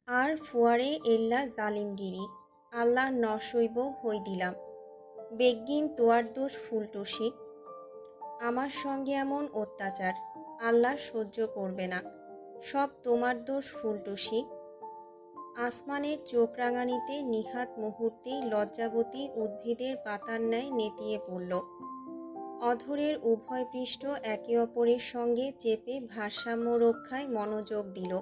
আর ফুয়ারে এল্লা জালিমগিরি আল্লাহ নসইব হই দিলাম। বেগিন তোয়ার দোষ ফুলটুসি। আমার সঙ্গে এমন অত্যাচার আল্লাহ সহ্য করবে না। সব তোমার দোষ ফুলটুসি। আসমানের চোখ রাঙানিতে নিহাত মুহূর্তেই লজ্জাবতী উদ্ভিদের পাতার ন্যায় নেতিয়ে পড়ল। অধরের উভয় পৃষ্ঠ একে অপরের সঙ্গে চেপে ভারসাম্য রক্ষায় মনোযোগ দিল।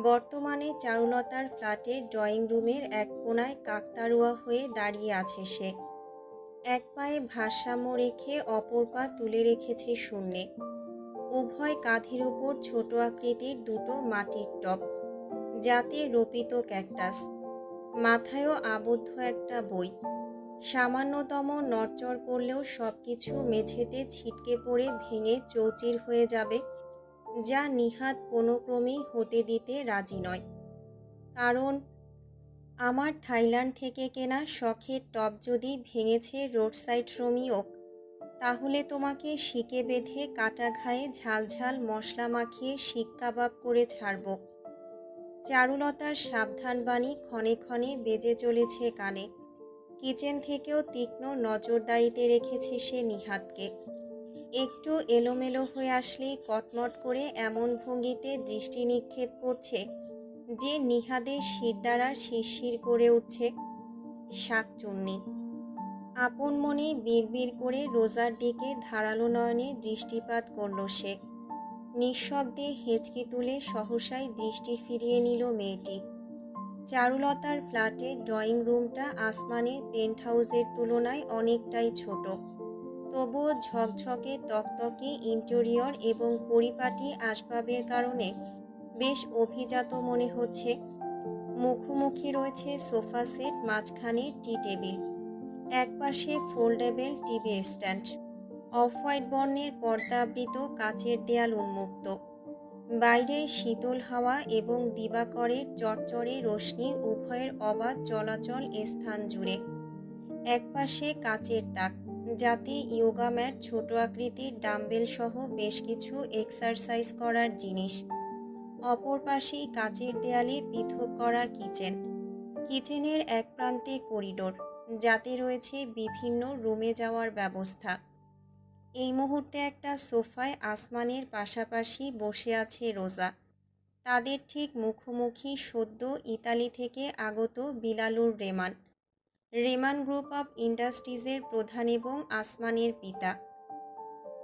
বর্তমানে চারুলতার ফ্ল্যাটে ড্রয়িং রুমের এক কোণায় কাকতাড়ুয়া হয়ে দাঁড়িয়ে আছে সে। এক পায়ে ভারসাম্য রেখে অপর পা তুলে রেখেছে শূন্যে। উভয় কাঁধের উপর ছোট আকৃতির দুটো মাটির টব, যাতে রোপিত ক্যাকটাস। মাথায়ও আবদ্ধ একটা বই। সামান্যতম নড়চড় করলেও সবকিছু মেঝেতে ছিটকে পড়ে ভেঙে চৌচির হয়ে যাবে, যা নিহাত কোনো ক্রমেই হতে দিতে রাজি নয়। কারণ আমার থাইল্যান্ড থেকে কেনা শখের টব যদি ভেঙেছে রোডসাইড রোমিও, তাহলে তোমাকে শিকে বেঁধে কাটা ঘায়ে ঝালঝাল মশলা মাখিয়ে শিক কাবাব করে ছাড়ব। চারুলতার সাবধানবাণী ক্ষণে ক্ষণে বেজে চলেছে কানে। কিচেন থেকেও তীক্ষ্ণ নজরদারিতে রেখেছে সে নিহাতকে। একটু এলোমেলো হয়ে আসলেই কটমট করে এমন ভঙ্গিতে দৃষ্টি নিক্ষেপ করছে যে নিহাদের শিরদাঁড়া শিরশির করে উঠছে। শাকচুন্নি। আপন মনে বিড়বিড় করে রোজার দিকে ধারালো নয়নে দৃষ্টিপাত করল সে। নিঃশব্দে হেঁচকি তুলে সহসাই দৃষ্টি ফিরিয়ে নিল মেয়েটি। চারুলতার ফ্ল্যাটের ড্রয়িং রুমটা আসমানের পেন্ট হাউসের তুলনায় অনেকটাই ছোট। তবুও ঝকঝকে তকতকে ইন্টেরিয়র এবং পরিপাটি আসবাবের কারণে বেশ অভিজাত মনে হচ্ছে। মুখোমুখি রয়েছে সোফা সেট, মাঝখানে টি টেবিল, একপাশে foldable TV stand. Off white বর্ণের পর্দাবৃত কাচের দেয়াল উন্মুক্ত। বাইরের শীতল হাওয়া এবং দিবাকরের চড়চড়ে রশ্মি উভয়ের অবাধ চলাচল স্থান জুড়ে। একপাশে কাচের তাক, যাতে ইয়োগা ম্যাট, ছোট আকৃতির ডাম্বেল সহ বেশ কিছু এক্সারসাইজ করার জিনিস। অপর পাশেই কাচের দেয়ালে পৃথক করা কিচেন। কিচেনের এক প্রান্তে করিডোর, যাতে রয়েছে বিভিন্ন রুমে যাওয়ার ব্যবস্থা। এই মুহূর্তে একটা সোফায় আসমানের পাশাপাশি বসে আছে রোজা। তাদের ঠিক মুখোমুখি সদ্য ইতালি থেকে আগত বিলালুর রেমান। রেমান গ্রুপ অফ ইন্ডাস্ট্রিজের প্রধান এবং আসমানের পিতা।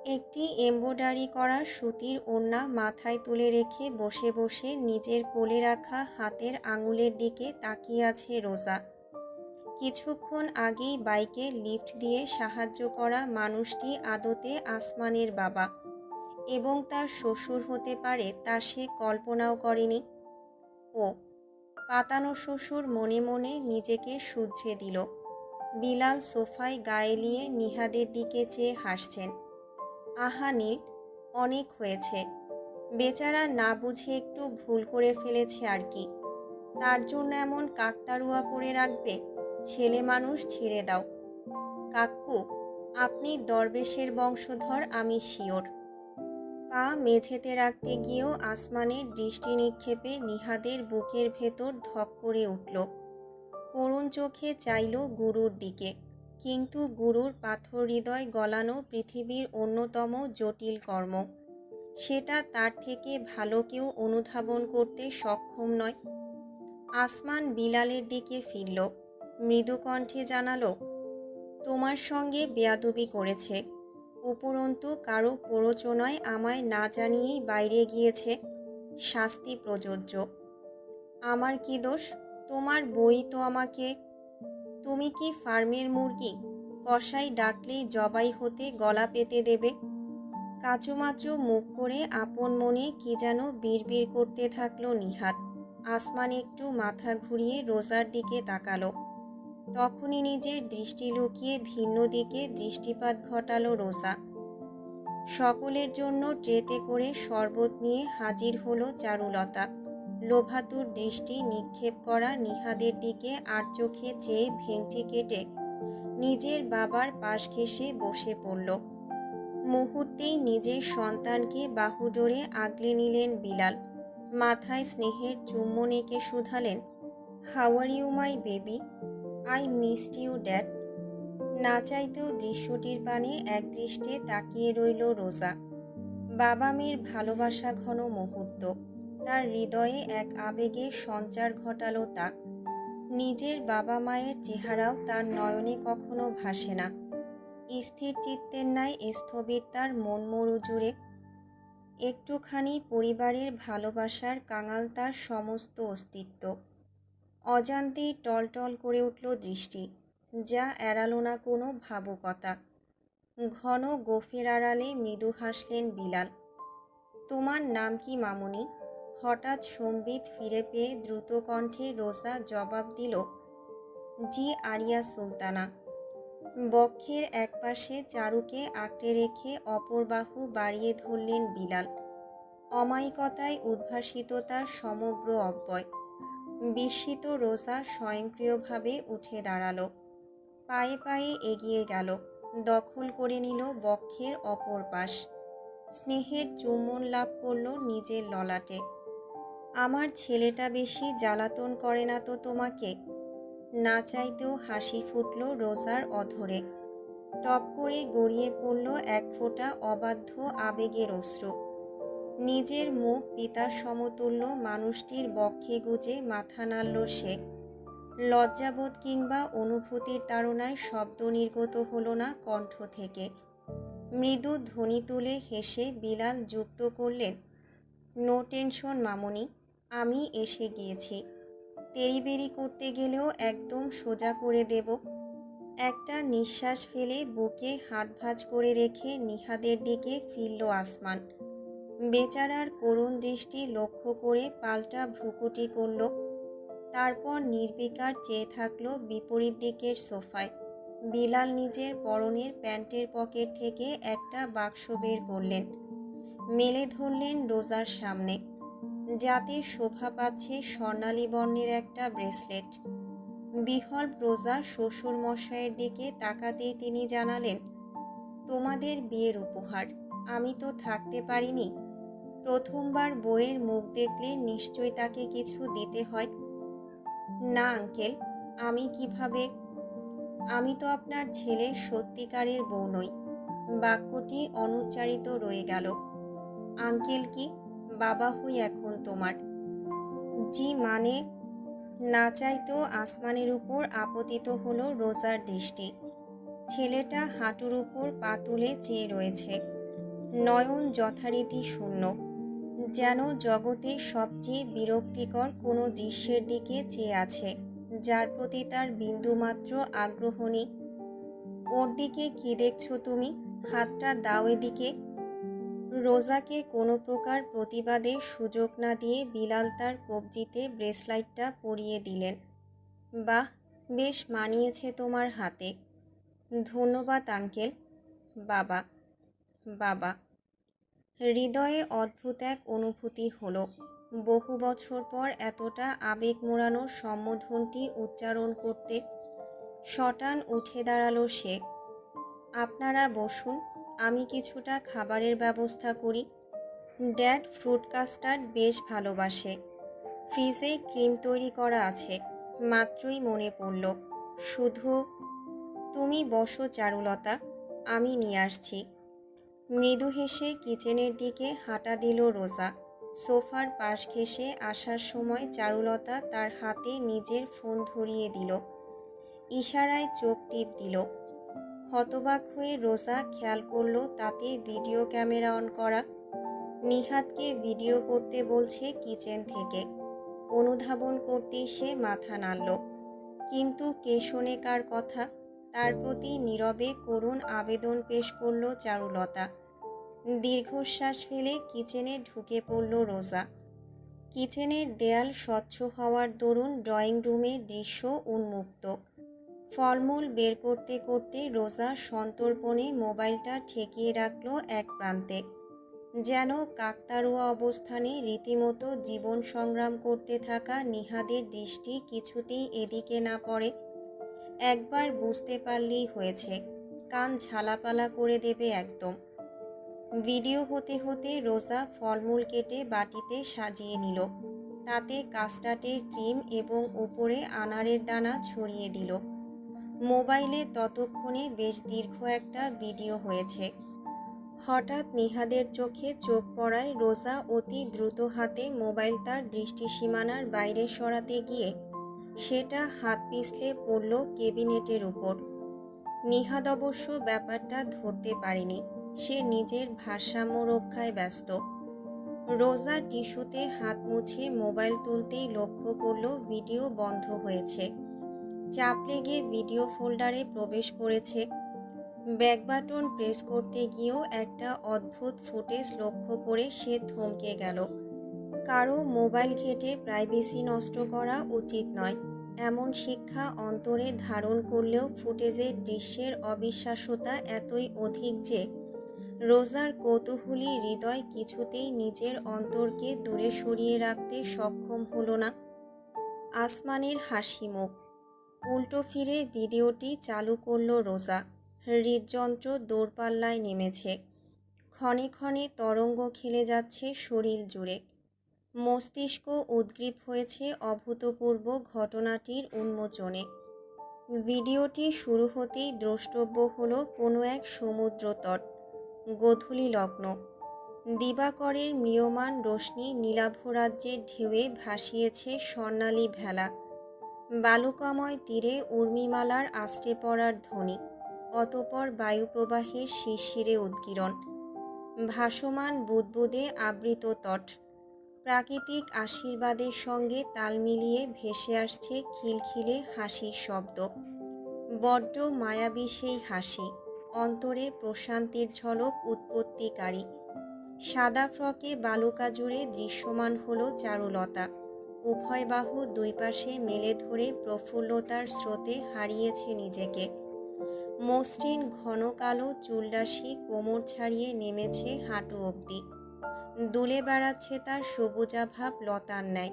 একটি এমব্রয়ডারি করা সুতির ওড়না মাথায় তুলে রেখে বসে বসে নিজের কোলে রাখা হাতের আঙুলের দিকে তাকিয়ে আছে রোজা। কিছুক্ষণ আগেই বাইকে লিফট দিয়ে সাহায্য করা মানুষটি আদতে আসমানের বাবা, এবং তার শ্বশুর হতে পারে তা সে কল্পনাও করেনি। ও পাতানো শ্বশুর মনে মনে নিজেকে শুধরে দিল। বিলাল সোফায় গায়ে নিয়ে নিহাদের দিকে চেয়ে হাসছেন। আহা নীল, অনেক হয়েছে। বেচারা না বুঝে একটু ভুল করে ফেলেছে আর কি। তার জন্য এমন কাকতাড়ুয়া করে রাখবে? ছেলে মানুষ ছেড়ে দাও। কাক্কু, আপনি দরবেশের বংশধর, আমি শিওর। পা মেঝেতে রাখতে গিয়েও আসমানের দৃষ্টি নিক্ষেপে নিহাদের বুকের ভেতর ধক করে উঠল। করুণ চোখে চাইল গুরুর দিকে, কিন্তু গুরুর পাথর হৃদয় গলানো পৃথিবীর অন্যতম জটিল কর্ম। সেটা তার থেকে ভালো কেউ অনুধাবন করতে সক্ষম নয়। আসমান বিলালের দিকে ফিরল, মৃদু কণ্ঠে জানালো, তোমার সঙ্গে বেয়াদবি করেছে। উপরন্তু কারো প্ররোচনায় আমায় না জানিয়েই বাইরে গিয়েছে। শাস্তি প্রযোজ্য। আমার কি দোষ? তোমার বই তো আমাকে। তুমি কি ফার্মের মুরগি? কসাই ডাকলেই জবাই হতে গলা পেতে দেবে? কাচুমাচু মুখ করে আপন মনে কি যেন বিড়বিড় করতে থাকলো নিহাত। আসমান একটু মাথা ঘুরিয়ে রোজার দিকে তাকালো। তখনই নিজের দৃষ্টি লুকিয়ে ভিন্ন দিকে দৃষ্টিপাত ঘটালো রোজা। সকলের জন্য ট্রেতে করে শরবত নিয়ে হাজির হলো চারুলতা। লোভাতুর দৃষ্টি নিক্ষেপ করা নিহাদের দিকে আর চোখে চেয়ে ভেঙচি কেটে নিজের বাবার পাশ ঘেঁষে বসে পড়ল। মুহূর্তেই নিজের সন্তানকে বাহুডোরে আগলে নিলেন বিলাল। মাথায় স্নেহের চুম্বন এঁকে শুধালেন, how are you my baby, I missed you dad. না চাইতেও দৃশ্যটির পানে একদৃষ্টে তাকিয়ে রইল রোজা। বাবা মেয়ের ভালোবাসা ঘন মুহূর্ত, তার হৃদয়ে এক আবেগের সঞ্চার ঘটালো তা। নিজের বাবা মায়ের চেহারাও তার নয়নে কখনো ভাসে না। স্থির চিত্তের ন্যায় স্থবির তার মন মরুজুড়ে। একটুখানি পরিবারের ভালোবাসার কাঙাল তার সমস্ত অস্তিত্ব। অজান্তেই টলটল করে উঠল দৃষ্টি, যা এড়ালো না কোনো ভাবুকতা। ঘন গোফের আড়ালে মৃদু হাসলেন বিলাল। তোমার নাম কি মামুনি? হঠাৎ সম্বিত ফিরে পেয়ে দ্রুত কণ্ঠে রোজা জবাব দিল, জি আরিয়া সুলতানা। বক্ষের একপাশে চারুকে আঁকড়ে রেখে অপর বাহু বাড়িয়ে ধরলেন বিলাল। অমায়িকতায় উদ্ভাসিত তার সমগ্র অব্যয়। বিস্মিত রোজা স্বয়ংক্রিয়ভাবে উঠে দাঁড়ালো, পায়ে পায়ে এগিয়ে গেল, দখল করে নিল বক্ষের অপর পাশ। স্নেহের চুম্বন লাভ করল নিজের ললাটে। আমার ছেলেটা বেশি জ্বালাতন করে না তো তোমাকে? না চাইতেও হাসি ফুটল রোজার অধরে। টপ করে গড়িয়ে পড়ল এক ফোঁটা অবাধ্য আবেগের অশ্রু। নিজের মুখ পিতার সমতুল্য মানুষটির বক্ষে গুজে মাথা নাড়ল সে। লজ্জাবোধ কিংবা অনুভূতির তাড়নায় শব্দ নির্গত হলো না কণ্ঠ থেকে। মৃদু ধ্বনি তুলে হেসে বিলাল যুক্ত করলেন, নো টেনশন মামুনি, আমি এসে গিয়েছি। তেড়িবেড়ি করতে গেলেও একদম সোজা করে দেব। একটা নিঃশ্বাস ফেলে বুকে হাত ভাঁজ করে রেখে নিহাদের দিকে ফিরল আসমান। বেচারার করুণ দৃষ্টি লক্ষ্য করে পাল্টা ভ্রুকুটি করল। তারপর নির্বিকার চেয়ে থাকলো বিপরীত দিকের সোফায়। বিলাল নিজের পরনের প্যান্টের পকেট থেকে একটা বাক্স বের করলেন, মেলে ধরলেন রোজার সামনে, যাতে শোভা পাচ্ছে স্বর্ণালী বর্ণের একটা ব্রেসলেট। বিহল রোজা শ্বশুর মশাইয়ের দিকে তাকাতেই তিনি জানালেন, তোমাদের বিয়ের উপহার। আমি তো থাকতে পারিনি। প্রথমবার বউয়ের মুখ দেখলে নিশ্চয় তাকে কিছু দিতে হয়। না আঙ্কেল, আমি কিভাবে? আমি তো আপনার ছেলের সত্যিকারের বউ নই। বাক্যটি অনুচ্চারিত রয়ে গেল। আঙ্কেল কি? বাবা হই এখন তোমার। জি মানে? না চাইতেও আসমানের উপর আপতিত হলো রোজার দৃষ্টি। ছেলেটা হাঁটুর উপর পা তুলে চেয়ে রয়েছে, নয়ন যথারীতি শূন্য, যেন জগতের সবচেয়ে বিরক্তিকর কোনো দৃশ্যের দিকে চেয়ে আছে, যার প্রতি তার বিন্দুমাত্র আগ্রহ নেই। ওর দিকে কি দেখছো তুমি? হাতটা দাও এদিকে। রোজাকে কোনো প্রকার প্রতিবাদের সুযোগ না দিয়ে বিলাল তার কবজিতে ব্রেসলাইটটা পরিয়ে দিলেন। বাহ, বেশ মানিয়েছে তোমার হাতে। ধন্যবাদ আঙ্কেল। বাবা। বাবা। হৃদয়ে অদ্ভুত এক অনুভূতি হলো। বহু বছর পর এতটা আবেগ মোড়ানো সম্বোধনটি উচ্চারণ করতে। শটান উঠে দাঁড়ালো সে। আপনারা বসুন, আমি কিছুটা খাবারের ব্যবস্থা করি। ড্যাড ফ্রুট কাস্টার্ড বেশ ভালোবাসে। ফ্রিজে ক্রিম তৈরি করা আছে, মাত্রই মনে পড়ল। শুধু তুমি বসো চারুলতা, আমি নিয়ে আসছি। মৃদু হেসে কিচেনের দিকে হাঁটা দিল রোজা। সোফার পাশ ঘেঁষে আসার সময় চারুলতা তার হাতে নিজের ফোন ধরিয়ে দিল। ইশারায় চোখ টিপ দিল। হতবাক হয়ে রোজা খেয়াল করল তাতে ভিডিও ক্যামেরা অন করা। নিহাদকে ভিডিও করতে বলছে কিচেন থেকে। অনুধাবন করতেই সে মাথা নাড়ল। কিন্তু কে শোনে কার কথা? তার প্রতি নীরবে করুণ আবেদন পেশ করল চারুলতা। দীর্ঘশ্বাস ফেলে কিচেনে ঢুকে পড়ল রোজা। কিচেনের দেয়াল স্বচ্ছ হওয়ার দরুন ড্রয়িং রুমের দৃশ্য উন্মুক্ত। ফলমূল বের করতে করতে রোজা সন্তর্পণে মোবাইলটা ঠেকিয়ে রাখল এক প্রান্তে। যেন কাকতাড়ুয়া অবস্থানে রীতিমতো জীবন সংগ্রাম করতে থাকা নিহাদের দৃষ্টি কিছুতেই এদিকে না পড়ে। একবার বুঝতে পারলেই হয়েছে, কান ঝালাপালা করে দেবে একদম। ভিডিও হতে হতে রোজা ফলমূল কেটে বাটিতে সাজিয়ে নিল। তাতে কাস্টার্ডের ক্রিম এবং উপরে আনারের দানা ছড়িয়ে দিল। মোবাইলে ততক্ষণে বেশ দীর্ঘ একটা ভিডিও হয়েছে। হঠাৎ নিহাদের চোখে চোখ পড়ায় রোজা অতি দ্রুত হাতে মোবাইল তার দৃষ্টিসীমানার বাইরে সরাতে গিয়ে সেটা হাত পিছলে পড়ল কেবিনেটের উপর। নিহাদ অবশ্য ব্যাপারটা ধরতে পারেনি। সে নিজের ভারসাম্য রক্ষায় ব্যস্ত। রোজা টিস্যুতে হাত মুছে মোবাইল তুলতেই লক্ষ্য করল ভিডিও বন্ধ হয়েছে। চাপ লেগে ভিডিও ফোল্ডারে প্রবেশ করেছে। ব্যাক বাটন প্রেস করতে গিয়েও একটা অদ্ভুত ফুটেজ লক্ষ্য করে সে থমকে গেল। কারো মোবাইল ঘেঁটে প্রাইভেসি নষ্ট করা উচিত নয়, এমন শিক্ষা অন্তরে ধারণ করলেও ফুটেজের দৃশ্যের অবিশ্বাস্যতা এতই অধিক যে রোজার কৌতূহলী হৃদয় কিছুতেই নিজের অন্তরকে দূরে সরিয়ে রাখতে সক্ষম হলো না। আসমানের হাসি মুখ। উল্টো ফিরে ভিডিওটি চালু করল রোজা। হৃদযন্ত্র দৌড়পাল্লায় নেমেছে। ক্ষণে ক্ষণে তরঙ্গ খেলে যাচ্ছে শরীর জুড়ে। মস্তিষ্ক উদ্গ্রীব হয়েছে অভূতপূর্ব ঘটনাটির উন্মোচনে। ভিডিওটি শুরু হতেই দ্রষ্টব্য হলো কোনো এক সমুদ্রতট। গোধূলি লগ্ন। দিবাকরের ম্রিয়মাণ রশ্মি নীলাভরাজ্যের ঢেউয়ে ভাসিয়েছে স্বর্ণালী ভেলা। বালুকাময় তীরে উর্মিমালার আশ্রে পড়ার ধ্বনি, অতঃপর বায়ুপ্রবাহের শিরশিরে উদ্গীরণ। ভাসমান বুদবুদে আবৃত তট। প্রাকৃতিক আশীর্বাদের সঙ্গে তাল মিলিয়ে ভেসে আসছে খিলখিলে হাসির শব্দ। বড্ড মায়াবী সেই হাসি, অন্তরে প্রশান্তির ঝলক উৎপত্তিকারী। সাদা ফ্রকে বালুকা জুড়ে দৃশ্যমান হলো চারুলতা। উভয় বাহু দুই পাশে মেলে ধরে প্রফুল্লতার স্রোতে হারিয়েছে নিজেকে। মসৃণ ঘন কালো চুলরাশি কোমর ছাড়িয়ে নেমেছে হাঁটু অবধি। দুলে বেড়াচ্ছে তার সবুজাভাব লতার ন্যায়।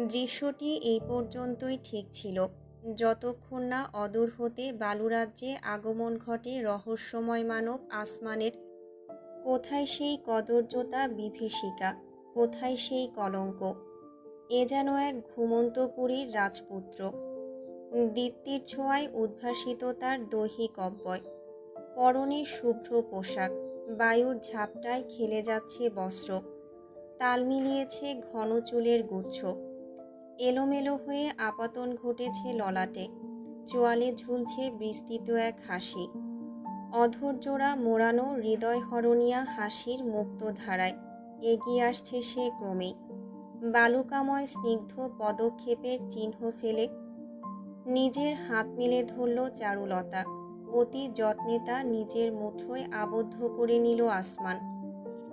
দৃশ্যটি এই পর্যন্তই ঠিক ছিল, যতক্ষণ না অদূর হতে বালুরাজ্যে আগমন ঘটে রহস্যময় মানব আসমানের। কোথায় সেই কদর্যতা বিভীষিকা, কোথায় সেই কলঙ্ক? এ যেন এক ঘুমন্ত পুরীর রাজপুত্র। দীপ্তির ছোঁয়ায় উদ্ভাসিত তার দৈহিক অব্যয়। পরনে শুভ্র পোশাক, বায়ুর ঝাপটায় খেলে যাচ্ছে বস্ত্র। তাল মিলিয়েছে ঘন চুলের গুচ্ছ। এলোমেলো হয়ে আপাতন ঘটেছে ললাটে। চোয়ালে ঝুলছে বিস্তৃত এক হাসি। অধৈর্যরা মোড়ানো হৃদয়হরণীয়া হাসির মুক্ত ধারায় এগিয়ে আসছে সে ক্রমেই। বালুকাময় স্নিগ্ধ পদক্ষেপের চিহ্ন ফেলে নিজের হাত মেলে ধরল চারুলতা। অতি যত্নে তা নিজের মুঠোয় আবদ্ধ করে নিল আসমান।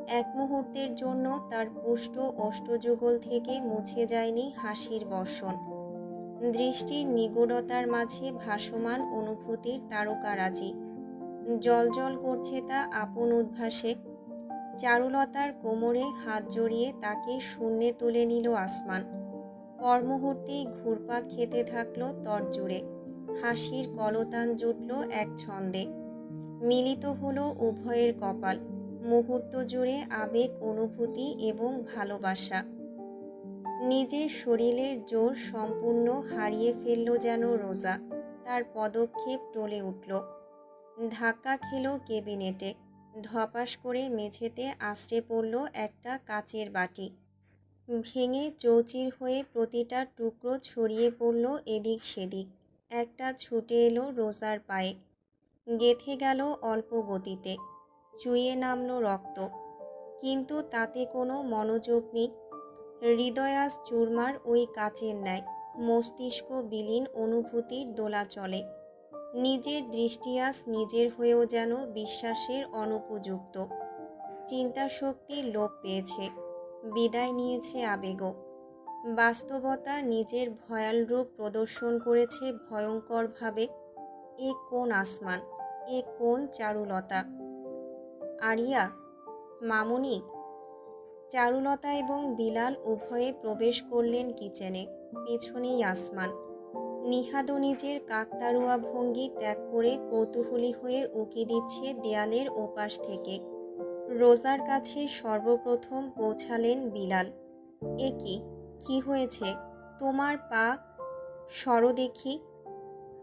এক মুহূর্তের জন্য তার পুষ্ট অষ্টযুগল থেকে মুছে যায়নি হাসির বর্ষণ। দৃষ্টির নিগূঢ়তার মাঝে ভাসমান অনুভূতির তারকারাজি। জ্বলজ্বল করছে তা আপন উদ্ভাসে। চারুলতার কোমরে হাত জড়িয়ে তাকে শূন্যে তুলে নিল আসমান। পর মুহূর্তেই ঘুরপাক খেতে থাকলো তরজুড়ে। হাসির কলতান জুটল এক ছন্দে। মিলিত হলো উভয়ের কপাল। মুহূর্ত জুড়ে আবেগ, অনুভূতি এবং ভালোবাসা। নিজের শরীরের জোর সম্পূর্ণ হারিয়ে ফেলল যেন রোজা। তার পদক্ষেপ টলে উঠল। ধাক্কা খেল কেবিনেটে। ধপাস করে মেঝেতে আছড়ে পড়ল একটা কাচের বাটি। ভেঙে চৌচির হয়ে প্রতিটা টুকরো ছড়িয়ে পড়ল এদিক সেদিক। একটা ছুটে এলো রোজার পায়ে। গেঁথে গেল অল্প গতিতে। চুইয়ে নামল রক্ত। কিন্তু তাতে কোনো মনোযোগ নেই। হৃদয় আজ চুরমার ওই কাচের ন্যায়। মস্তিষ্ক বিলীন অনুভূতির দোলাচলে। নিজের দৃষ্টি আজ নিজের হয়েও যেন বিশ্বাসের অনুপযুক্ত। চিন্তাশক্তি লোপ পেয়েছে। বিদায় নিয়েছে আবেগও। বাস্তবতা নিজের ভয়াল রূপ প্রদর্শন করেছে ভয়ঙ্করভাবে। এ কোন আসমান, এ কোন চারুলতা? আরিয়া, মামুনি। চারুলতা এবং বিলাল উভয়ে প্রবেশ করলেন কিচেনে। পেছনেই আসমান। নিহাদও নিজের কাকতারুয়া ভঙ্গি ত্যাগ করে কৌতূহলী হয়ে উকি দিচ্ছে দেয়ালের ওপাশ থেকে। রোজার কাছে সর্বপ্রথম পৌঁছালেন বিলাল। এ কি হয়েছে তোমার পা? সরো দেখি।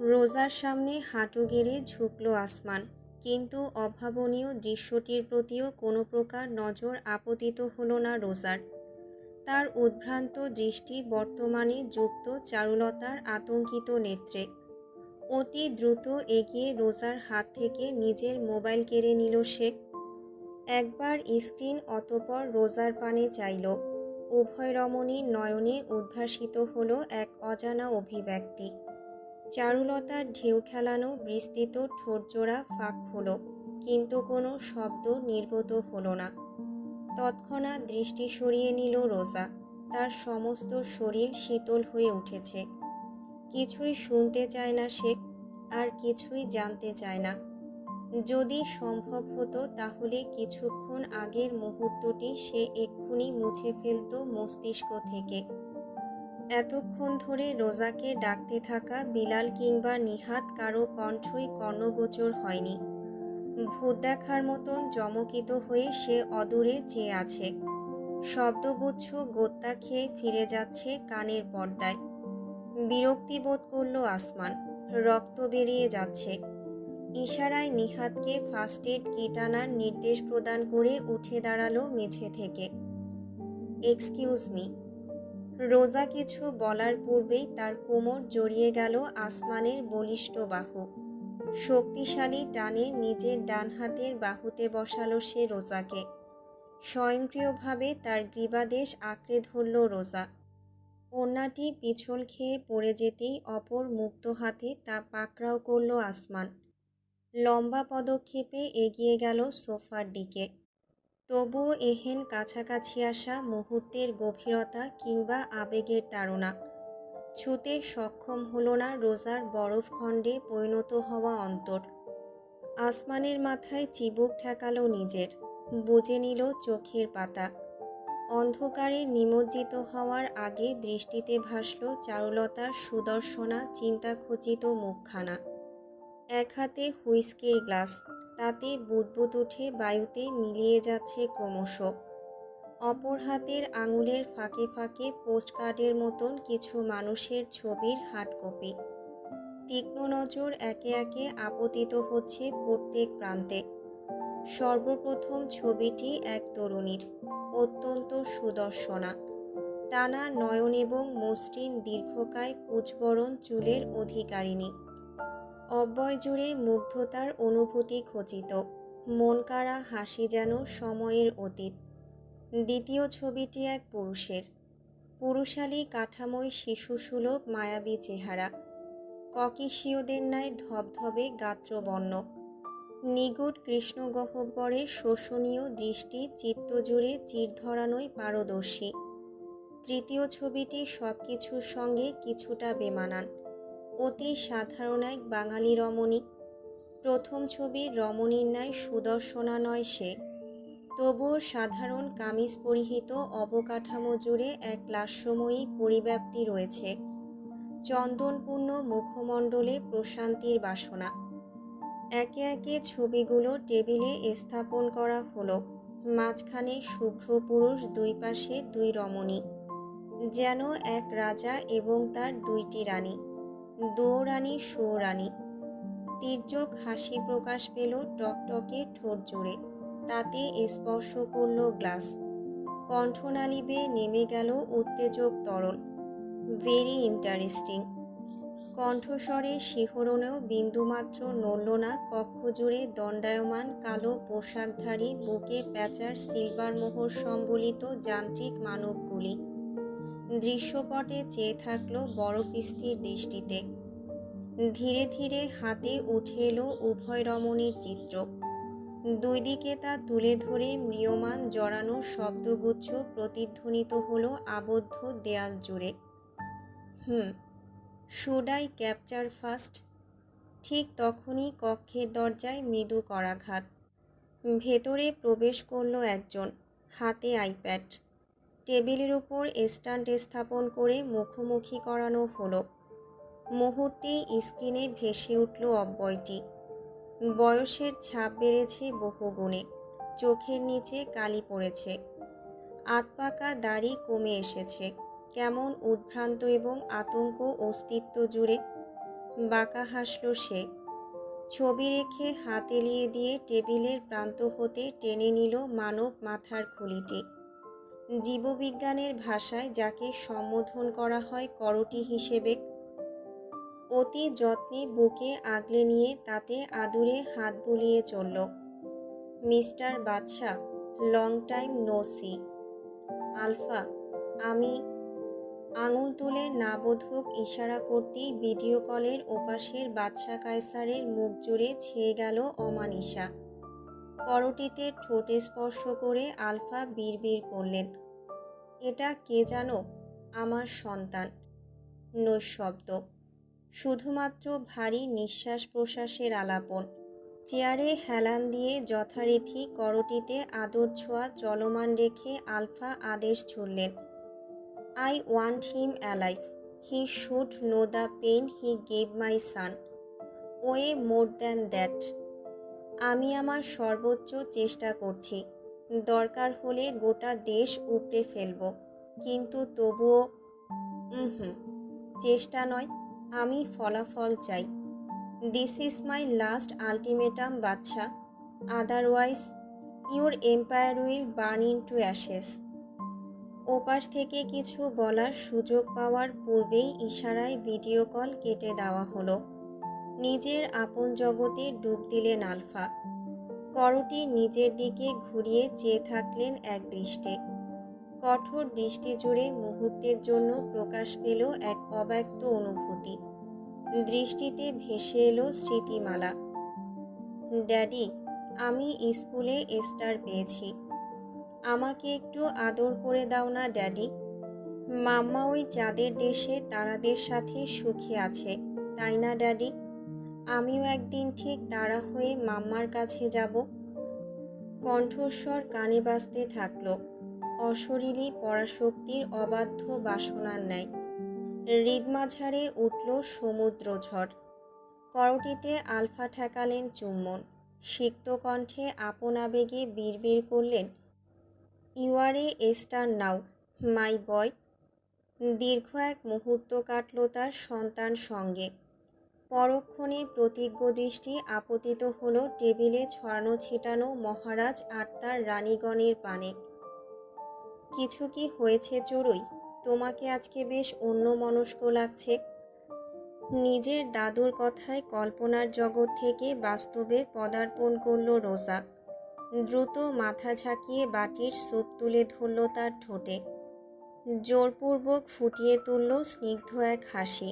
রোজার সামনে হাঁটু গেড়ে ঝুঁকল আসমান, কিন্তু অভাবনীয় দৃশ্যটির প্রতিও কোনো প্রকার নজর আপতিত হলো না রোজার। তার উদ্ভ্রান্ত দৃষ্টি বর্তমানে যুক্ত চারুলতার আতঙ্কিত নেত্রে। অতি দ্রুত এগিয়ে রোজার হাত থেকে নিজের মোবাইল কেড়ে নিল সে। একবার স্ক্রিন, অতঃপর রোজার পানে চাইল। উভয় রমণীর নয়নে উদ্ভাসিত হলো এক অজানা অভিব্যক্তি। চারুলতার ঢেউ খেলানো বিস্তৃত ঠোঁটজোড়া ফাঁক হলো, কিন্তু কোনো শব্দ নির্গত হলো না। তৎক্ষণাৎ দৃষ্টি সরিয়ে নিল রোজা। তার সমস্ত শরীর শীতল হয়ে উঠেছে। কিছুই শুনতে চায় না সে, আর কিছুই জানতে চায় না। যদি সম্ভব হতো তাহলে কিছুক্ষণ আগের মুহূর্তটি সে এক্ষুনি মুছে ফেলত মস্তিষ্ক থেকে। এতক্ষণ ধরে রোজাকে ডাকতে থাকা বিলাল কিংবা নিহাত কারো কণ্ঠই কর্ণগোচর হয়নি। ভূত দেখার মতন চমকিত হয়ে সে অদূরে চেয়ে আছে। শব্দগুচ্ছ গোত্তা খেয়ে ফিরে যাচ্ছে কানের পর্দায়। বিরক্তি বোধ করল আসমান। রক্ত বেরিয়ে যাচ্ছে। ইশারায় নিহাতকে ফার্স্ট এড কিট আনার নির্দেশ প্রদান করে উঠে দাঁড়ালো মেঝে থেকে। Excuse me. রোজা কিছু বলার পূর্বেই তার কোমর জড়িয়ে গেল আসমানের বলিষ্ঠ বাহু। শক্তিশালী টানে নিজের ডান হাতের বাহুতে বসালো সে রোজাকে। স্বয়ংক্রিয়ভাবে তার গ্রীবাদেশ আঁকড়ে ধরল রোজা। ওড়নাটি পিছল খেয়ে পড়ে যেতেই অপর মুক্ত হাতে তা পাকড়াও করল আসমান। লম্বা পদক্ষেপে এগিয়ে গেল সোফার দিকে। তবুও এহেন কাছাকাছি আসা মুহূর্তের গভীরতা কিংবা আবেগের তাড়না ছুঁতে সক্ষম হলো না রোজার বরফখণ্ডে পরিণত হওয়া অন্তর। আসমানের মাথায় চিবুক ঠেকালো নিজের, বুজে নিল চোখের পাতা। অন্ধকারে নিমজ্জিত হওয়ার আগে দৃষ্টিতে ভাসল চারুলতার সুদর্শনা চিন্তাখচিত মুখখানা। এক হাতে হুইস্কির গ্লাস, তাতে বুদবুদ উঠে বায়ুতে মিলিয়ে যাচ্ছে ক্রমশ। অপর হাতের আঙুলের ফাঁকে ফাঁকে পোস্টকার্ডের মতন কিছু মানুষের ছবির হার্ডকপি। তীক্ষ্ণ নজর একে একে আপতিত হচ্ছে প্রত্যেক প্রান্তে। সর্বপ্রথম ছবিটি এক তরুণীর, অত্যন্ত সুদর্শনা, টানা নয়ন এবং মসৃণ দীর্ঘকায় কুচবরণ চুলের অধিকারিণী। অব্যয় জুড়ে মুগ্ধতার অনুভূতি খচিত, মনকাড়া হাসি যেন সময়ের অতীত। দ্বিতীয় ছবিটি এক পুরুষের, পুরুষালী কাঠামোয় শিশুসুলভ মায়াবী চেহারা, ককেশীয়দের ন্যায় ধবধবে গাত্রবর্ণ, নিগুড় কৃষ্ণগহ্বরে শোষণীয় দৃষ্টি চিত্তজুড়ে চিরধরানোয় পারদর্শী। তৃতীয় ছবিটি সব কিছুর সঙ্গে কিছুটা বেমানান, অতি সাধারণ এক বাঙালি রমণী। প্রথম ছবির রমণীর ন্যায় সুদর্শনা নয় সে, তবুও সাধারণ কামিজ পরিহিত অবকাঠামো জুড়ে এক লাস্যময়ী পরিব্যাপ্তি রয়েছে। চন্দনপূর্ণ মুখমণ্ডলে প্রশান্তির বাসনা। একে একে ছবিগুলো টেবিলে স্থাপন করা হলো। মাঝখানে শুভ্র পুরুষ, দুই পাশে দুই রমণী, যেন এক রাজা এবং তার দুইটি রানী, দুয়োরানী সুয়োরানী। তীর্যক হাসি প্রকাশ পেল টকটকে ঠোঁট জুড়ে, তাতে স্পর্শ করল গ্লাস। কণ্ঠনালী বেয়ে নেমে গেল উত্তেজক তরল। Very interesting. কণ্ঠস্বরে শিহরণেও বিন্দুমাত্র নড়ল না কক্ষ জুড়ে দণ্ডায়মান কালো পোশাকধারী, বুকে প্যাঁচার সিলভার মোহর সম্বলিত যান্ত্রিক মানবগুলি। দৃশ্যপটে চেয়ে থাকল বরফস্থির দৃষ্টিতে। ধীরে ধীরে হাতে উঠে এলো উভয় রমণীর চিত্র। দুই দিকে তা তুলে ধরে ম্রিয়মাণ জড়ানো শব্দগুচ্ছ প্রতিধ্বনিত হলো আবদ্ধ দেয়াল জুড়ে। Should I capture first? ঠিক তখনই কক্ষের দরজায় মৃদু করাঘাত। ভেতরে প্রবেশ করল একজন, হাতে আইপ্যাড। টেবিলের উপর স্ট্যান্ড স্থাপন করে মুখোমুখি করানো হলো। মুহূর্তেই স্ক্রিনে ভেসে উঠল অব্যয়টি। বয়সের ছাপ বেড়েছে বহুগুণে। চোখের নিচে কালি পড়েছে, আধপাকা দাড়ি কমে এসেছে, কেমন উদ্ভ্রান্ত এবং আতঙ্ক অস্তিত্ব জুড়ে। বাঁকা হাসল সে। ছবি রেখে হাত এলিয়ে দিয়ে টেবিলের প্রান্ত হতে টেনে নিল মানব মাথার খুলিটি। জীববিজ্ঞানের ভাষায় যাকে সম্বোধন করা হয় করটি হিসেবে। অতি যত্নে বুকে আগলে নিয়ে তাতে আদুরে হাত বুলিয়ে চলল। Mister Badsha, long time no see. Alpha, আমি। আঙুল তুলে নাবোধক ইশারা করতেই ভিডিও কলের ওপাশের বাদশা কায়সারের মুখ জুড়ে ছেয়ে গেল অমানিসা। করটিতে ঠোঁটে স্পর্শ করে আলফা বিড়বিড় করলেন, এটা কে জানো? আমার সন্তান। নৈশব্দ, শুধুমাত্র ভারী নিঃশ্বাস প্রশ্বাসের আলাপন। চেয়ারে হেলান দিয়ে যথারীতি করটিতে আদর ছোঁয়া চলমান রেখে আলফা আদেশ ছুড়লেন, I want him alive. He should know the pain he gave my son. Way more than that. আমি আমার সর্বোচ্চ চেষ্টা করছি। দরকার হলে গোটা দেশ উপড়ে ফেলব, কিন্তু তবুও চেষ্টা নয়, আমি ফলাফল চাই। This is my last ultimatum বাচ্চা, otherwise your empire will burn into ashes. ওপাশ থেকে কিছু বলার সুযোগ পাওয়ার পূর্বেই ইশারায় ভিডিও কল কেটে দেওয়া হলো। নিজের আপন জগতে ডুব দিলেন আলফা। করটি নিজের দিকে ঘুরিয়ে চেয়ে থাকলেন এক দৃষ্টে। কঠোর দৃষ্টি জুড়ে মুহূর্তের জন্য প্রকাশ পেল এক অব্যক্ত অনুভূতি। দৃষ্টিতে ভেসে এলো স্মৃতিমালা। ড্যাডি, আমি স্কুলে স্টার পেয়েছি। আমাকে একটু আদর করে দাও না ড্যাডি। মাম্মা ওই চাঁদের দেশে তারাদের সাথে সুখে আছে, তাই না ড্যাডি? আমিও একদিন ঠিক তারা হয়ে মাম্মার কাছে যাব। কণ্ঠস্বর কানে বাজতে থাকল, অশরীরী পরাশক্তির অবাধ্য বাসনার ন্যায়। হৃদমাঝারে উঠল সমুদ্র ঝড়। করটিতে আলফা ঠেকালেন চুম্বন। সিক্ত কণ্ঠে আপন আবেগে বিড়বিড় করলেন, ইউ আর এ স্টার নাও মাই বয়। দীর্ঘ এক মুহূর্ত কাটল তার সন্তান সঙ্গে। পরক্ষণে প্রতিজ্ঞ দৃষ্টি আপতিত হল টেবিলে ছড়ানো ছিটানো মহারাজ আর তার রানীগণের পানে। কিছু কি হয়েছে চড়ুই? তোমাকে আজকে বেশ অন্যমনস্ক লাগছে। নিজের দাদুর কথায় কল্পনার জগৎ থেকে বাস্তবে পদার্পণ করল রোজা। দ্রুত মাথা ঝাঁকিয়ে বাটির স্যুপ তুলে ধরল তার ঠোঁটে। জোরপূর্বক ফুটিয়ে তুলল স্নিগ্ধ এক হাসি।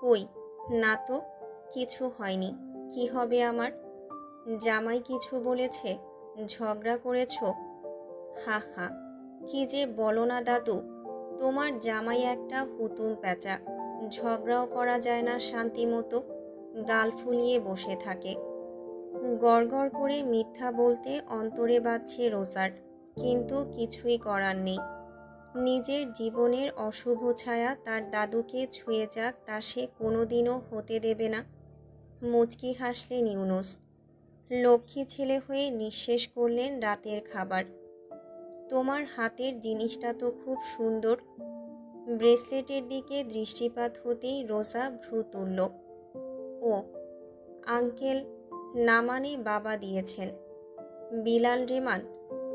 কই, না তো, কিছু হয়নি। কি হবে আমার? জামাই কিছু বলেছে? ঝগড়া করেছ? হা হা, কি যে বলো না দাদু, তোমার জামাই একটা হুতুম প্যাঁচা। ঝগড়াও করা যায় না শান্তি মতো, গাল ফুলিয়ে বসে থাকে। গড়গড় করে মিথ্যা বলতে অন্তরে বাজছে রোজার, কিন্তু কিছুই করার নেই। নিজের জীবনের অশুভ ছায়া তার দাদুকে ছুঁয়ে যাক তা সে কোনোদিনও হতে দেবে না। মুচকি হাসলেন ইউনুস। লক্ষ্মী ছেলে হয়ে নিঃশেষ করলেন রাতের খাবার। তোমার হাতের জিনিসটা তো খুব সুন্দর। ব্রেসলেটের দিকে দৃষ্টিপাত হতেই রোজা ভ্রু তুলল। ও আঙ্কেল, না মানে বাবা দিয়েছেন। বিলাল রেমান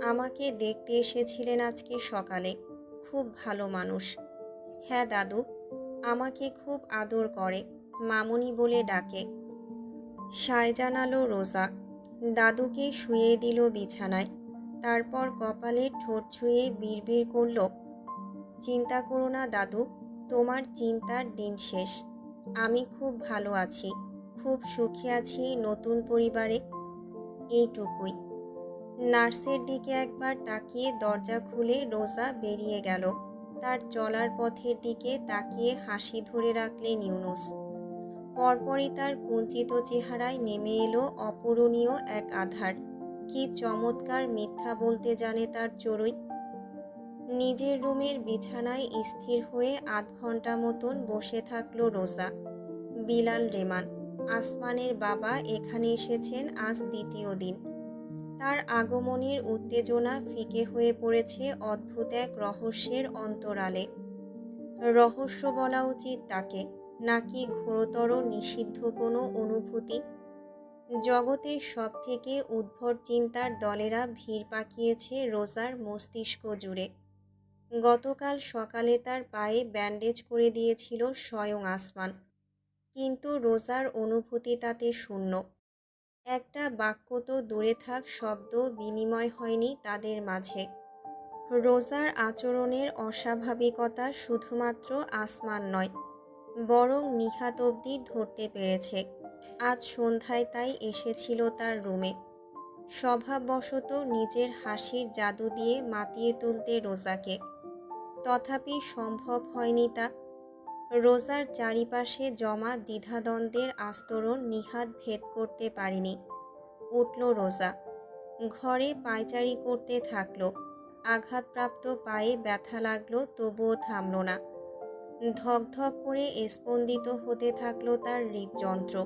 আমাকে দেখতে এসেছিলেন আজকে সকালে। খুব ভালো মানুষ। হ্যাঁ দাদু, আমাকে খুব আদর করে, মামুনি বলে ডাকে। সায় জানালো রোজা। দাদুকে শুইয়ে দিল বিছানায়। তারপর কপালে ঠোঁট ছুঁয়ে বিড়বিড় করল, চিন্তা করো না দাদু, তোমার চিন্তার দিন শেষ। আমি খুব ভালো আছি, খুব সুখে আছি নতুন পরিবারে। এইটুকুই। নার্সের দিকে একবার তাকিয়ে দরজা খুলে রোজা বেরিয়ে গেল। তার চলার পথের দিকে তাকিয়ে হাসি ধরে রাখলেন ইউনুস। পরপরই তার কুঞ্চিত চেহারায় নেমে এলো অপূরণীয় এক আধার। কি চমৎকার মিথ্যা বলতে জানে তার চড়ুই। নিজের রুমের বিছানায় স্থির হয়ে আধ ঘন্টা মতন বসে থাকলো রোজা। বিলাল রেমান, আসমানের বাবা এখানে এসেছেন আজ দ্বিতীয় দিন। তার আগমনের উত্তেজনা ফিকে হয়ে পড়েছে অদ্ভুত এক রহস্যের অন্তরালে। রহস্য বলা উচিত তাকে, নাকি ঘোরতর নিষিদ্ধ কোনো অনুভূতি? জগতের সবথেকে উদ্ভট চিন্তার দলেরা ভিড় পাকিয়েছে রোজার মস্তিষ্ক জুড়ে। গতকাল সকালে তার পায়ে ব্যান্ডেজ করে দিয়েছিল স্বয়ং আসমান, কিন্তু রোজার অনুভূতি তাতে শূন্য। একটা বাক্য তো দূরে থাক, শব্দ বিনিময় হয়নি তাদের মাঝে। রোজার আচরণের অস্বাভাবিকতা শুধুমাত্র আসমান নয়, বরং নিহাত অবধি ধরতে পেরেছে। আজ সন্ধ্যায় তাই এসেছিল তার রুমে, স্বভাববশত নিজের হাসির জাদু দিয়ে মাতিয়ে তুলতে রোজাকে। তথাপি সম্ভব হয়নি তা। রোজার চারিপাশে জমা দ্বিধাদ্বন্দ্বের আস্তরণ নিহাত ভেদ করতে পারেনি। উঠল রোজা, ঘরে পায়চারি করতে থাকলো। আঘাতপ্রাপ্ত পায়ে ব্যথা লাগলো, তবুও থামল না। ধক ধক করে স্পন্দিত হতে থাকলো তার হৃদযন্ত্র।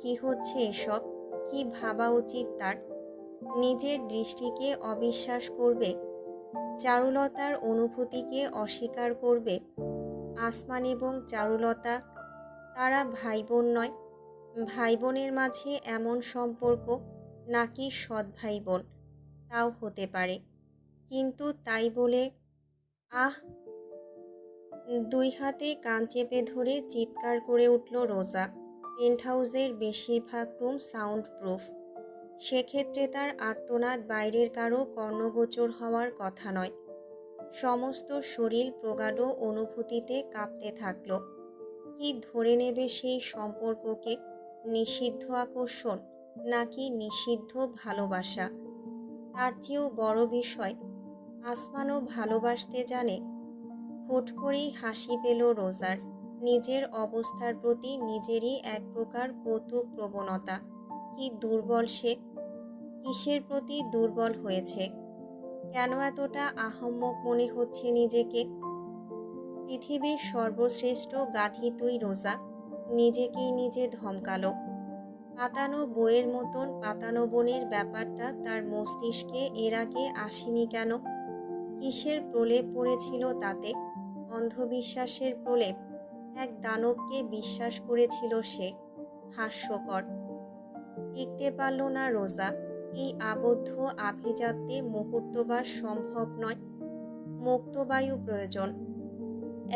কি হচ্ছে এসব? কি ভাবা উচিত তার? নিজের দৃষ্টিকে অবিশ্বাস করবে? চারুলতার অনুভূতিকে অস্বীকার করবে? আসমান এবং চারুলতা, তারা ভাই বোন নয়? ভাই বোনের মাঝে এমন সম্পর্ক, নাকি সৎ ভাই বোন? তাও হতে পারে, কিন্তু তাই বলে আহ! দুই হাতে কান চেপে ধরে চিৎকার করে উঠল রোজা। পেন্টহাউসের বেশিরভাগ রুম সাউন্ড প্রুফ, সেক্ষেত্রে তার আর্তনাদ বাইরের কারো কর্ণগোচর হওয়ার কথা নয়। সমস্ত শরীর প্রগাঢ় অনুভূতিতে কাঁপতে থাকল। কি ধরে নেবে সেই সম্পর্ককে? নিষিদ্ধ আকর্ষণ, নাকি নিষিদ্ধ ভালোবাসা? তার চেয়েও বড় বিষয়, আসমানও ভালোবাসতে জানে। হুট করেই হাসি পেল রোজার। নিজের অবস্থার প্রতি নিজেরই এক প্রকার কৌতুক প্রবণতা। কি দুর্বল সে! কিসের প্রতি দুর্বল হয়েছে? কেন এতটা আহাম্মক মনে হচ্ছে নিজেকে? পৃথিবীর সর্বশ্রেষ্ঠ গাধি তুই রোজা, নিজেকেই নিজে ধমকালো। পাতানো বইয়ের মতন পাতানো বনের ব্যাপারটা তার মস্তিষ্কে এর আগে আসেনি কেন? কিসের প্রলেপ পড়েছিল তাতে? অন্ধবিশ্বাসের প্রলেপ। এক দানবকে বিশ্বাস করেছিল সে। হাস্যকর। টিকতে পারল না রোজা। এই আবদ্ধ আভিজাত্যে মুহূর্তবাস সম্ভব নয়। মুক্তবায়ু প্রয়োজন।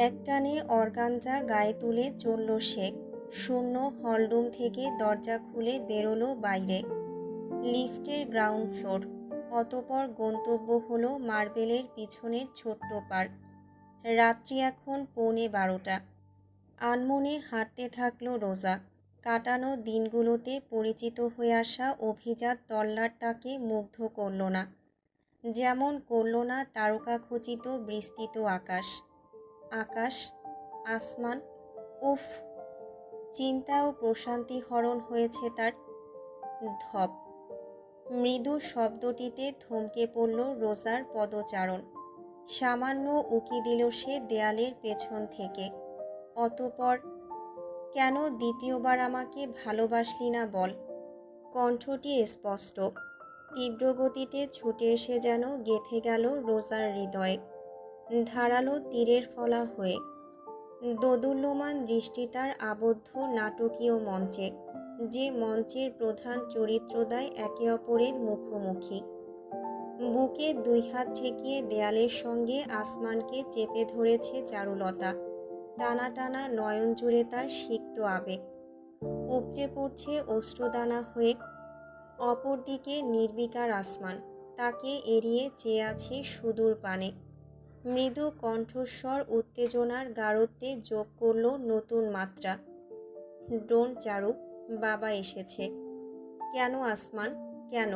একটানে অর্গানজা গায়ে তুলে চলল সে। শূন্য হলরুম থেকে দরজা খুলে বেরোলো বাইরে। লিফটের গ্রাউন্ড ফ্লোর, অতপর গন্তব্য হলো মার্বেলের পিছনের ছোট্ট পার্ক। রাত্রি এখন 11:15। আনমনে হাঁটতে থাকলো রোজা। কাটানো দিনগুলোতে পরিচিত হয়ে আসা অভিজাত তল্লাট তাকে মুগ্ধ করল না, যেমন করল না তারকাখচিত বিস্তৃত আকাশ। আকাশ, আসমান, উফ! চিন্তা ও প্রশান্তি হরণ হয়েছে তার। ধপ! মৃদু শব্দটিতে থমকে পড়ল রোজার পদচারণ। সামান্য উকি দিল সে দেয়ালের পেছন থেকে। অতঃপর, কেন দ্বিতীয়বার আমাকে ভালোবাসলি না বল? কণ্ঠটি স্পষ্ট, তীব্র গতিতে ছুটে এসে যেন গেঁথে গেল রোজার হৃদয়ে, ধারালো তীরের ফলা হয়ে। দোদুল্যমান দৃষ্টি তার আবদ্ধ নাটকীয় মঞ্চে, যে মঞ্চের প্রধান চরিত্রদ্বয় একে অপরের মুখোমুখি। বুকে দুই হাত ঠেকিয়ে দেয়ালের সঙ্গে আসমানকে চেপে ধরেছে চারুলতা। টানা টানা নয়ন জুড়ে তার সিক্ত আবেগ। উপচে পড়ছে অশ্রুদানা হয়ে। অপরদিকে নির্বিকার আসমান তাকে এড়িয়ে চেয়ে আছে সুদূর পানে। মৃদু কণ্ঠস্বর উত্তেজনার গাঢ়ত্বে যোগ করল নতুন মাত্রা। ডোন্ট চারু, বাবা এসেছে। কেন আসমান, কেন?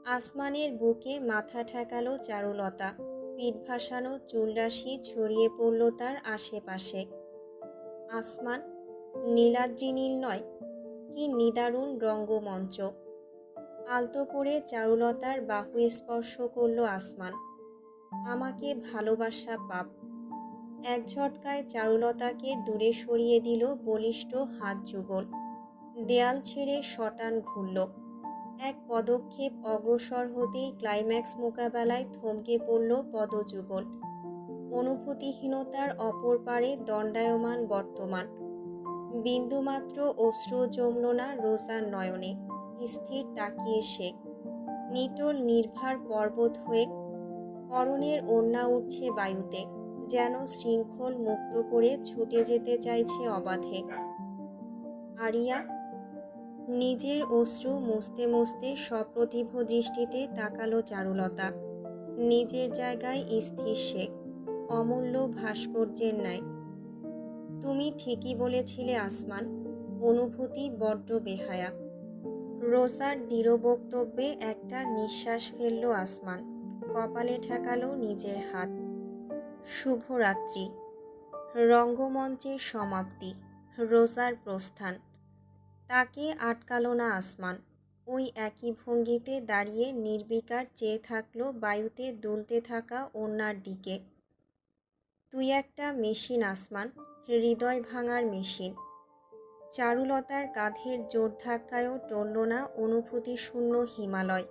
আসমানের বুকে মাথা ঠেকালো চারুলতা। পিঠ ভাসানো চুলরাশি ছড়িয়ে পড়ল তার আশেপাশে। আসমান, নীলাদ্রি নীল নয়? কি নিদারুণ রঙ্গমঞ্চ! আলতো করে চারুলতার বাহু স্পর্শ করল আসমান। আমাকে ভালোবাসা পাপ। এক ঝটকায় চারুলতাকে দূরে সরিয়ে দিল বলিষ্ঠ হাত যুগল। দেয়াল ছেড়ে শটান ঘুরল। এক পদক্ষেপ অগ্রসর হতেই ক্লাইম্যাক্স মোকাবেলায় থমকে পড়ল পদযুগল। অনুভূতিহীনতার অপর পারে দণ্ডায়মান বর্তমান। বিন্দুমাত্র অশ্রু জমল না রোজার নয়নে। স্থির তাকিয়ে সে। নিটোল নির্ভার পর্বত হয়ে পরনের ওড়না উঠছে বায়ুতে, যেন শৃঙ্খল মুক্ত করে ছুটে যেতে চাইছে অবাধে। আরিয়া নিজের অশ্রু মুছতে মুছতে সপ্রতিভ দৃষ্টিতে তাকালো চারুলতা। নিজের জায়গায় স্থির সে, অমূল্য ভাস্কর্যের ন্যায়। তুমি ঠিকই বলেছিলে আসমান, অনুভূতি বড্ড বেহায়া। রোজার দৃঢ় বক্তব্যে একটা নিঃশ্বাস ফেলল আসমান। কপালে ঠেকালো নিজের হাত। শুভরাত্রি। রঙ্গমঞ্চের সমাপ্তি। রোজার প্রস্থান। তাকে আটকালো না আসমান। ওই একই ভঙ্গিতে দাঁড়িয়ে নির্বিকার চেয়ে থাকলো বায়ুতে দুলতে থাকা ওড়নার দিকে। তুই একটা মেশিন আসমান, হৃদয় ভাঙার মেশিন। চারুলতার কাঁধের জোর ধাক্কায়ও টলল না অনুভূতি শূন্য হিমালয়।